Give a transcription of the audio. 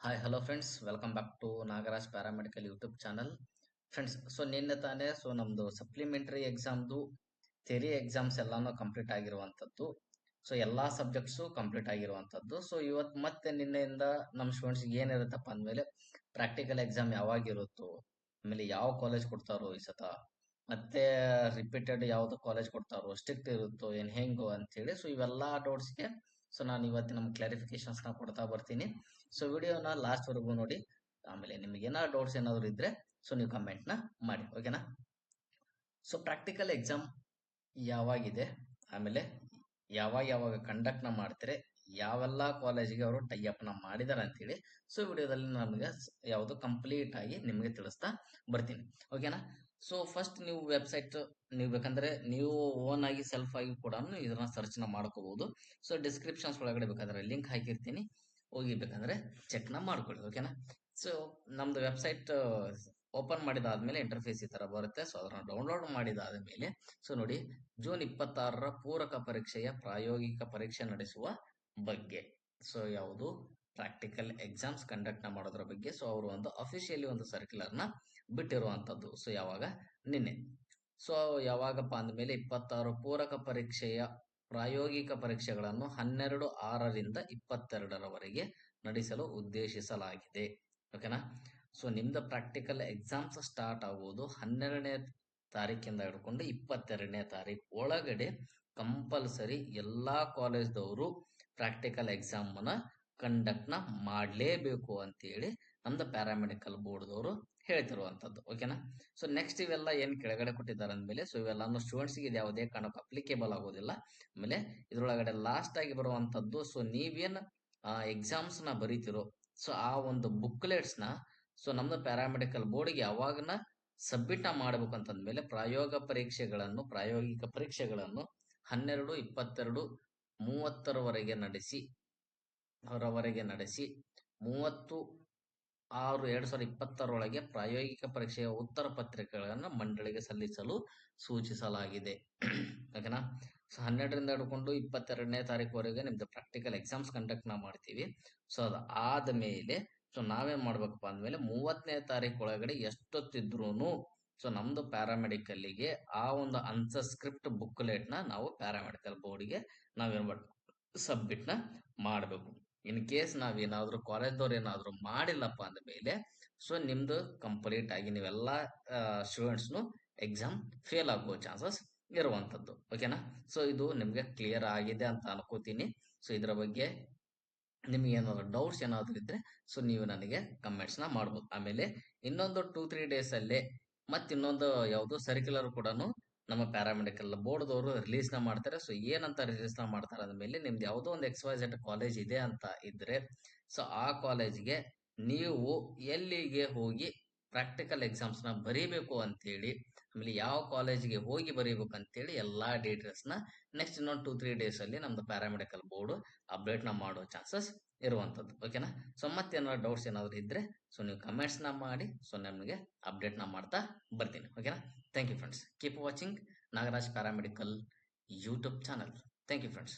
Hi hello friends, welcome back to Nagaraj paramedical YouTube channel. Friends, ನಿನ್ನೆ ತಾನೇ ನಮ್ದು supplementary ಎಕ್ಸಾಮ್ದು ಥಿಯರಿ ಎಕ್ಸಾಮ್ಸ್ ಎಲ್ಲಾನು ಕಂಪ್ಲೀಟ್ ಆಗಿರುವಂಥದ್ದು. ಎಲ್ಲಾ ಸಬ್ಜೆಕ್ಟ್ಸು ಕಂಪ್ಲೀಟ್ ಆಗಿರುವಂಥದ್ದು. ಇವತ್ತು ಮತ್ತೆ ನಿನ್ನೆಯಿಂದ ನಮ್ಮ ಸ್ಟೂಡೆಂಟ್ಸ್ ಏನಿರುತ್ತಪ್ಪ ಅಂದಮೇಲೆ ಪ್ರಾಕ್ಟಿಕಲ್ ಎಕ್ಸಾಮ್ ಯಾವಾಗ ಇರುತ್ತೋ, ಆಮೇಲೆ ಯಾವ ಕಾಲೇಜ್ ಕೊಡ್ತಾರೋ ಈ ಸತ, ಮತ್ತೆ ರಿಪೀಟೆಡ್ ಯಾವ್ದು ಕಾಲೇಜ್ ಕೊಡ್ತಾರೋ, ಸ್ಟ್ರಿಕ್ಟ್ ಇರುತ್ತೋ ಏನ್ ಹೆಂಗೋ ಅಂತೇಳಿ ಇವೆಲ್ಲಾ ಡೌಟ್ಸ್ಗೆ ನಾನು ಇವತ್ತು ನಮ್ಮ ಕ್ಲಾರಿಫಿಕೇಶನ್ಸ್ ನ ಕೊಡ್ತಾ ಬರ್ತೀನಿ. ವಿಡಿಯೋನ ಲಾಸ್ಟ್ ವರೆಗೂ ನೋಡಿ. ಆಮೇಲೆ ನಿಮ್ಗೆ ಏನಾದ್ರು ಡೌಟ್ಸ್ ಏನಾದ್ರು ಇದ್ರೆ ನೀವು ಕಮೆಂಟ್ ನ ಮಾಡಿ, ಓಕೆನಾ. ಪ್ರಾಕ್ಟಿಕಲ್ ಎಕ್ಸಾಮ್ ಯಾವಾಗಿದೆ, ಆಮೇಲೆ ಯಾವಾಗ ಕಂಡಕ್ಟ್ ನ ಮಾಡ್ತಾರೆ, ಯಾವೆಲ್ಲ ಕಾಲೇಜಿಗೆ ಅವರು ಟೈ ಅಪ್ ನ ಮಾಡಿದಾರೆ ಅಂತೇಳಿ ವಿಡಿಯೋದಲ್ಲಿ ನಮಗೆ ಯಾವುದು ಕಂಪ್ಲೀಟ್ ಆಗಿ ನಿಮಗೆ ತಿಳಿಸ್ತಾ ಬರ್ತೀನಿ, ಓಕೆನಾ. ಫಸ್ಟ್ ನೀವು ವೆಬ್ಸೈಟ್ ನೀವು ಬೇಕಂದ್ರೆ ನೀವು ಓನ್ ಆಗಿ ಸೆಲ್ಫ್ ಆಗಿ ಕೂಡ ಇದನ್ನ ಸರ್ಚ್ ನ ಮಾಡ್ಕೋಬಹುದು. ಡಿಸ್ಕ್ರಿಪ್ಷನ್ಸ್ ಒಳಗಡೆ ಬೇಕಾದ್ರೆ ಲಿಂಕ್ ಹಾಕಿರ್ತೀನಿ, ಹೋಗಿ ಬೇಕಂದ್ರೆ ಚೆಕ್ ನ ಮಾಡ್ಕೊಳ್ಳಿ, ಓಕೆನಾ. ನಮ್ದು ವೆಬ್ಸೈಟ್ ಓಪನ್ ಮಾಡಿದಾದ್ಮೇಲೆ ಇಂಟರ್ಫೇಸ್ ಈ ತರ ಬರುತ್ತೆ. ಅದನ್ನ ಡೌನ್ಲೋಡ್ ಮಾಡಿದಾದ್ಮೇಲೆ ನೋಡಿ, ಜೂನ್ 26ರ ಪೂರಕ ಪರೀಕ್ಷೆಯ ಪ್ರಾಯೋಗಿಕ ಪರೀಕ್ಷೆ ನಡೆಸುವ ಬಗ್ಗೆ, ಯಾವುದು ಪ್ರಾಕ್ಟಿಕಲ್ ಎಕ್ಸಾಮ್ಸ್ ಕಂಡಕ್ಟ್ ನ ಮಾಡೋದ್ರ ಬಗ್ಗೆ ಅವರು ಒಂದು ಅಫಿಷಿಯಲಿ ಒಂದು ಸರ್ಕ್ಯುಲರ್ ನ ಬಿಟ್ಟಿರುವಂತದ್ದು. ಯಾವಾಗ ನಿನ್ನೆ. ಯಾವಾಗಪ್ಪ ಅಂದ್ಮೇಲೆ 26 ಪೂರಕ ಪರೀಕ್ಷೆಯ ಪ್ರಾಯೋಗಿಕ ಪರೀಕ್ಷೆಗಳನ್ನು 12/6ರಿಂದ 22ರವರೆಗೆ ನಡೆಸಲು ಉದ್ದೇಶಿಸಲಾಗಿದೆ, ಓಕೆನಾ. ನಿಮ್ದು ಪ್ರಾಕ್ಟಿಕಲ್ ಎಕ್ಸಾಮ್ಸ್ ಸ್ಟಾರ್ಟ್ ಆಗುವುದು 12ನೇ ತಾರೀಕಿಂದ ಹಿಡ್ಕೊಂಡು 22ನೇ ತಾರೀಕು ಒಳಗಡೆ ಕಂಪಲ್ಸರಿ ಎಲ್ಲಾ ಕಾಲೇಜ್ದವರು ಪ್ರಾಕ್ಟಿಕಲ್ ಎಕ್ಸಾಮ್ ನ ಕಂಡಕ್ಟ್ ನ ಮಾಡಲೇಬೇಕು ಅಂತೇಳಿ ನಮ್ದು ಪ್ಯಾರಾಮೆಡಿಕಲ್ ಬೋರ್ಡ್ದವರು ಹೇಳ್ತಿರುವಂತದ್ದು, ಓಕೆನಾ. ನೆಕ್ಸ್ಟ್ ಇವೆಲ್ಲ ಏನ್ ಕೆಳಗಡೆ ಕೊಟ್ಟಿದ್ದಾರೆ ಅಂದ್ಮೇಲೆ ಇವೆಲ್ಲಾನು ಸ್ಟೂಡೆಂಟ್ಸ್ ಗೆ ಯಾವುದೇ ಕಾರಣಕ್ಕೂ ಅಪ್ಲಿಕೇಬಲ್ ಆಗೋದಿಲ್ಲ. ಆಮೇಲೆ ಇದ್ರೊಳಗಡೆ ಲಾಸ್ಟ್ ಆಗಿ ಬರುವಂತದ್ದು, ನೀವೇನ್ ಎಕ್ಸಾಮ್ಸ್ ನ ಬರೀತಿರೋ ಆ ಒಂದು ಬುಕ್ಲೆಟ್ಸ್ ನ ನಮ್ದು ಪ್ಯಾರಾಮೆಡಿಕಲ್ ಬೋರ್ಡ್ಗೆ ಯಾವಾಗನ ಸಬ್ಮಿಟ್ ಮಾಡಬೇಕು ಅಂತಂದ್ಮೇಲೆ ಪ್ರಾಯೋಗಿಕ ಪರೀಕ್ಷೆಗಳನ್ನು 12, 22, 30ರವರೆಗೆ ನಡೆಸಿ 30/6/2020ರೊಳಗೆ ಪ್ರಾಯೋಗಿಕ ಪರೀಕ್ಷೆಯ ಉತ್ತರ ಪತ್ರಿಕೆಗಳನ್ನು ಮಂಡಳಿಗೆ ಸಲ್ಲಿಸಲು ಸೂಚಿಸಲಾಗಿದೆ, ಓಕೆನಾ. 12ರಿಂದ ಹಿಡ್ಕೊಂಡು 22ನೇ ತಾರೀಕುವರೆಗೆ ನಿಮ್ದು ಪ್ರಾಕ್ಟಿಕಲ್ ಎಕ್ಸಾಮ್ಸ್ ಕಂಡಕ್ಟ್ ನ ಮಾಡ್ತೀವಿ. ಅದು ಆದ್ಮೇಲೆ ನಾವೇನ್ ಮಾಡ್ಬೇಕಪ್ಪ ಅಂದ್ಮೇಲೆ 30ನೇ ತಾರೀಕು ಒಳಗಡೆ ಎಷ್ಟೊತ್ತಿದ್ರೂನು ನಮ್ದು ಪ್ಯಾರಾಮೆಡಿಕಲ್ಗೆ ಆ ಒಂದು ಆನ್ಸರ್ ಸ್ಕ್ರಿಪ್ಟ್ ಬುಕ್ಲೆಟ್ ನ ನಾವು ಪ್ಯಾರಾಮೆಡಿಕಲ್ ಬೋರ್ಡ್ಗೆ ನಾವೇನ್ ಮಾಡ್ಬೇಕು, ಸಬ್ಮಿಟ್ ನ ಮಾಡಬೇಕು. ಇನ್ ಕೇಸ್ ನಾವೇನಾದ್ರೂ ಕಾಲೇಜ್ದವ್ರು ಏನಾದ್ರು ಮಾಡಿಲ್ಲಪ್ಪ ಅಂದ್ಮೇಲೆ ನಿಮ್ದು ಕಂಪ್ಲೀಟ್ ಆಗಿ ನೀವೆಲ್ಲಾ ಸ್ಟೂಡೆಂಟ್ಸ್ನು ಎಕ್ಸಾಮ್ ಫೇಲ್ ಆಗೋ ಚಾನ್ಸಸ್ ಇರುವಂತದ್ದು, ಓಕೆನಾ. ಇದು ನಿಮ್ಗೆ ಕ್ಲಿಯರ್ ಆಗಿದೆ ಅಂತ ಅನ್ಕೋತೀನಿ. ಇದರ ಬಗ್ಗೆ ನಿಮ್ಗೆ ಏನಾದ್ರು ಡೌಟ್ಸ್ ಏನಾದ್ರು ಇದ್ರೆ ನೀವು ನನಗೆ ಕಮೆಂಟ್ಸ್ ನ ಮಾಡ್ಬೋದು. ಆಮೇಲೆ ಇನ್ನೊಂದು 2-3 ಡೇಸ್ ಅಲ್ಲೇ ಇನ್ನೊಂದು ಯಾವ್ದು ಸರ್ಕ್ಯುಲರ್ ಕೂಡ ನಮ್ಮ ಪ್ಯಾರಾಮೆಡಿಕಲ್ ಬೋರ್ಡ್ದವರು ರಿಲೀಸ್ ನ ಮಾಡ್ತಾರೆ. ಏನಂತ ರಿಲೀಸ್ ನ ಮಾಡ್ತಾರೆ ಅಂದ್ಮೇಲೆ ನಿಮ್ದು ಯಾವುದೋ ಒಂದು XYZ ಕಾಲೇಜ್ ಇದೆ ಅಂತ ಇದ್ರೆ ಆ ಕಾಲೇಜ್ಗೆ ನೀವು ಎಲ್ಲಿಗೆ ಹೋಗಿ ಪ್ರಾಕ್ಟಿಕಲ್ ಎಕ್ಸಾಮ್ಸ್ ನ ಬರೀಬೇಕು ಅಂತೇಳಿ, ಆಮೇಲೆ ಯಾವ ಕಾಲೇಜ್ಗೆ ಹೋಗಿ ಬರೀಬೇಕು ಅಂತೇಳಿ ಎಲ್ಲಾ ಡೀಟೇಲ್ಸ್ ನ ನೆಕ್ಸ್ಟ್ ಇನ್ನೊಂದು 2-3 ಡೇಸ್ ಅಲ್ಲಿ ನಮ್ದು ಪ್ಯಾರಾಮೆಡಿಕಲ್ ಬೋರ್ಡ್ ಅಪ್ಡೇಟ್ ನ ಮಾಡೋ ಚಾನ್ಸಸ್ ಇರುವಂತದ್ದು, ಓಕೆನಾ. ಮತ್ತೇನಾದ್ರು ಡೌಟ್ಸ್ ಏನಾದ್ರು ಇದ್ರೆ ನೀವು ಕಮೆಂಟ್ಸ್ ನ ಮಾಡಿ ನಮಗೆ ಅಪ್ಡೇಟ್ ನ ಮಾಡ್ತಾ ಬರ್ತೀನಿ, ಓಕೆನಾ. Thank you friends. Keep watching Nagaraj paramedical YouTube channel. Thank you friends.